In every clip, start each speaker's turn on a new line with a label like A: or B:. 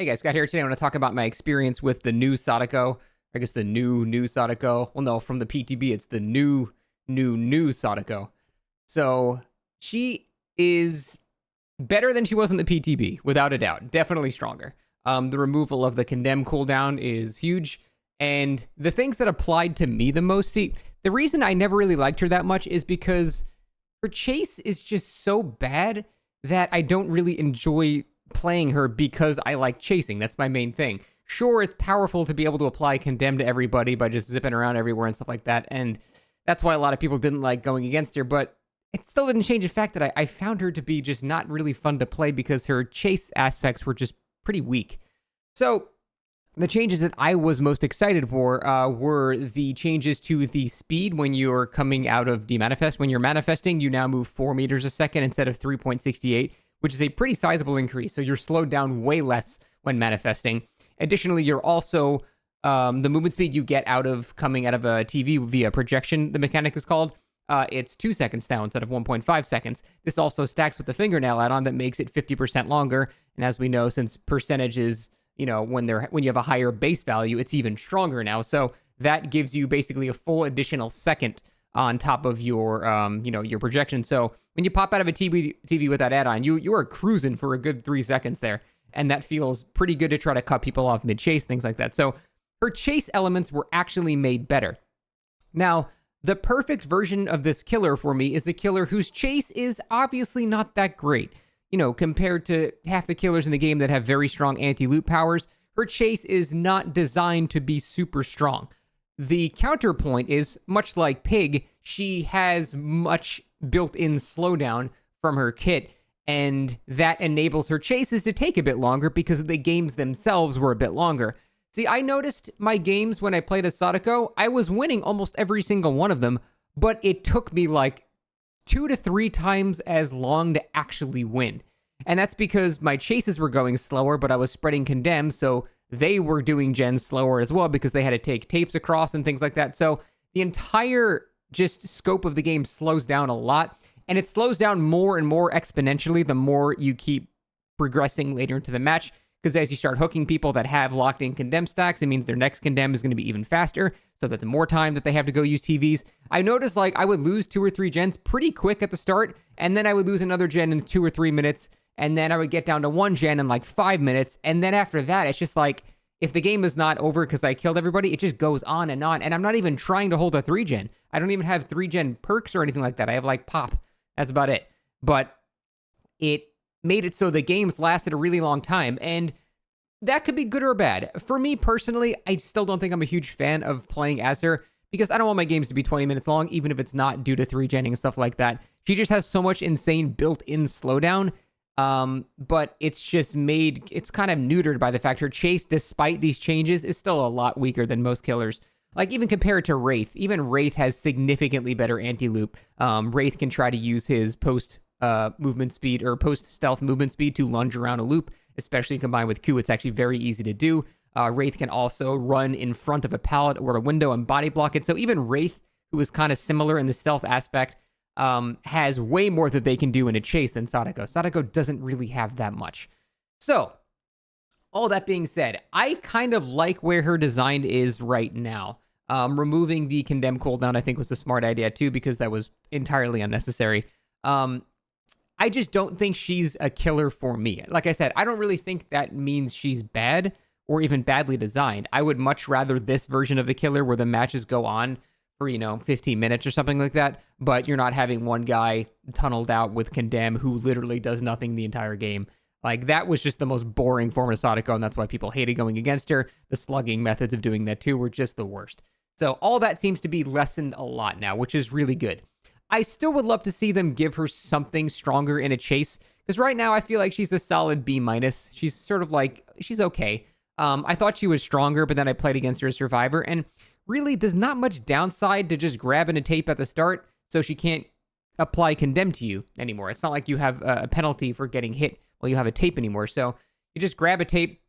A: Hey guys, Scott here. Today I want to talk about my experience with the new Sadako. I guess the new Sadako. Well, no, from the PTB, it's the new Sadako. So she is better than she was in the PTB, without a doubt. Definitely stronger. The removal of the condemn cooldown is huge. And the things that applied to me the most, see, the reason I never really liked her that much is because her chase is just so bad that I don't really enjoy playing her because I like chasing. That's my main thing. Sure, it's powerful to be able to apply condemn to everybody by just zipping around everywhere and stuff like that, and that's why a lot of people didn't like going against her, but it still didn't change the fact that I found her to be just not really fun to play because her chase aspects were just pretty weak. So the changes that I was most excited for were the changes to the speed when you're coming out of demanifest. When you're manifesting, you now move 4 meters a second instead of 3.68, which is a pretty sizable increase. So you're slowed down way less when manifesting. Additionally, you're also, the movement speed you get coming out of a TV via projection, the mechanic is called, it's 2 seconds now instead of 1.5 seconds. This also stacks with the fingernail add-on that makes it 50% longer. And as we know, since percentage is, when you have a higher base value, it's even stronger now. So that gives you basically a full additional second on top of your, your projection. So when you pop out of a TV with that add-on, you are cruising for a good 3 seconds there. And that feels pretty good to try to cut people off mid-chase, things like that. So her chase elements were actually made better. Now, the perfect version of this killer for me is a killer whose chase is obviously not that great. Compared to half the killers in the game that have very strong anti-loot powers, her chase is not designed to be super strong. The counterpoint is, much like Pig, she has much built-in slowdown from her kit, and that enables her chases to take a bit longer because the games themselves were a bit longer. See, I noticed my games when I played as Sadako, I was winning almost every single one of them, but it took me like 2 to 3 times as long to actually win. And that's because my chases were going slower, but I was spreading condemn, so they were doing gens slower as well because they had to take tapes across and things like that. So the entire just scope of the game slows down a lot, and it slows down more and more exponentially the more you keep progressing later into the match, because as you start hooking people that have locked in condemn stacks, it means their next condemn is going to be even faster, so that's more time that they have to go use TVs. I noticed I would lose 2 or 3 gens pretty quick at the start, and then I would lose another gen in 2 or 3 minutes, and then I would get down to 1 gen in 5 minutes, and then after that, it's just if the game is not over because I killed everybody, it just goes on, and I'm not even trying to hold a 3 gen. I don't even have 3 gen perks or anything like that. I have pop. That's about it. But it made it so the games lasted a really long time, and that could be good or bad. For me personally, I still don't think I'm a huge fan of playing as her because I don't want my games to be 20 minutes long, even if it's not due to 3genning and stuff like that. She just has so much insane built-in slowdown, but it's kind of neutered by the fact her chase, despite these changes, is still a lot weaker than most killers. Even compared to Wraith, even Wraith has significantly better anti-loop. Wraith can try to use his post-movement speed or post-stealth movement speed to lunge around a loop, especially combined with Q. It's actually very easy to do. Wraith can also run in front of a pallet or a window and body block it. So even Wraith, who is kind of similar in the stealth aspect, has way more that they can do in a chase than Sadako. Sadako doesn't really have that much. So, all that being said, I kind of like where her design is right now. Removing the condemn cooldown, I think, was a smart idea too, because that was entirely unnecessary. I just don't think she's a killer for me. Like I said, I don't really think that means she's bad or even badly designed. I would much rather this version of the killer where the matches go on for, 15 minutes or something like that, but you're not having one guy tunneled out with condemn who literally does nothing the entire game. That was just the most boring form of Sadako, and that's why people hated going against her. The slugging methods of doing that too were just the worst. So all that seems to be lessened a lot now, which is really good. I still would love to see them give her something stronger in a chase, because right now I feel like she's a solid B-. She's sort of she's okay. I thought she was stronger, but then I played against her as Survivor, and really there's not much downside to just grabbing a tape at the start so she can't apply condemn to you anymore. It's not like you have a penalty for getting hit while you have a tape anymore. So you just grab a tape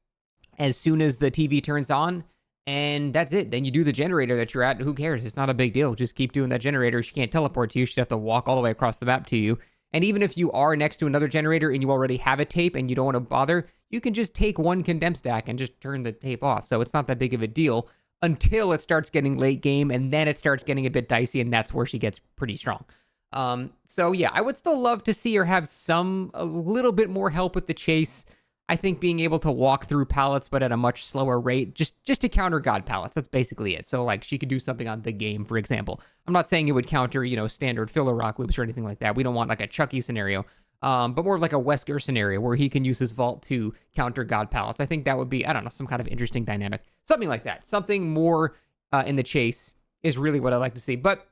A: as soon as the TV turns on, and that's it. Then you do the generator that you're at. Who cares? It's not a big deal. Just keep doing that generator. She can't teleport to you. She'd have to walk all the way across the map to you. And even if you are next to another generator and you already have a tape and you don't want to bother, you can just take one condemn stack and just turn the tape off. So it's not that big of a deal until it starts getting late game, and then it starts getting a bit dicey, and that's where she gets pretty strong. So yeah, I would still love to see her have a little bit more help with the chase. I think being able to walk through pallets, but at a much slower rate, just to counter God pallets. That's basically it. So like she could do something on the game, for example. I'm not saying it would counter, standard filler rock loops or anything like that. We don't want like a Chucky scenario, but more like a Wesker scenario where he can use his vault to counter God pallets. I think that would be, I don't know, some kind of interesting dynamic. Something like that. Something more in the chase is really what I like to see. But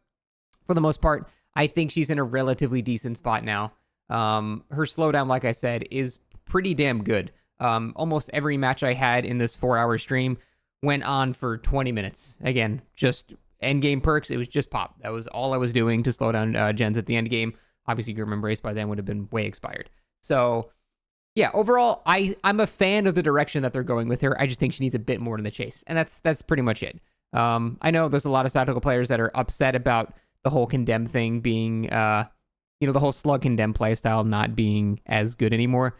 A: for the most part, I think she's in a relatively decent spot now. Her slowdown, like I said, is pretty damn good. Almost every match I had in this 4-hour stream went on for 20 minutes. Again, just end game perks. It was just pop. That was all I was doing to slow down gens at the end game. Obviously, Grim Embrace by then would have been way expired. So, yeah, overall, I'm a fan of the direction that they're going with her. I just think she needs a bit more in the chase, and that's pretty much it. I know there's a lot of Sadako players that are upset about the whole condemn thing being, the whole slug condemn playstyle not being as good anymore.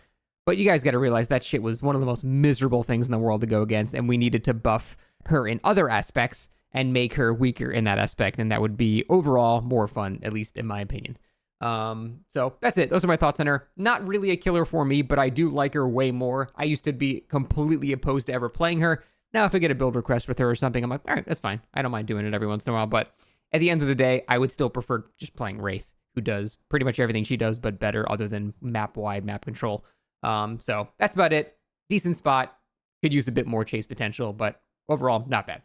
A: But you guys got to realize that shit was one of the most miserable things in the world to go against, and we needed to buff her in other aspects and make her weaker in that aspect, and that would be overall more fun, at least in my opinion. So that's it. Those are my thoughts on her. Not really a killer for me, but I do like her way more. I used to be completely opposed to ever playing her. Now, if I get a build request with her or something, I'm like, all right, that's fine. I don't mind doing it every once in a while, but at the end of the day, I would still prefer just playing Wraith, who does pretty much everything she does, but better other than map-wide map control. So that's about it. Decent spot. Could use a bit more chase potential, but overall, not bad.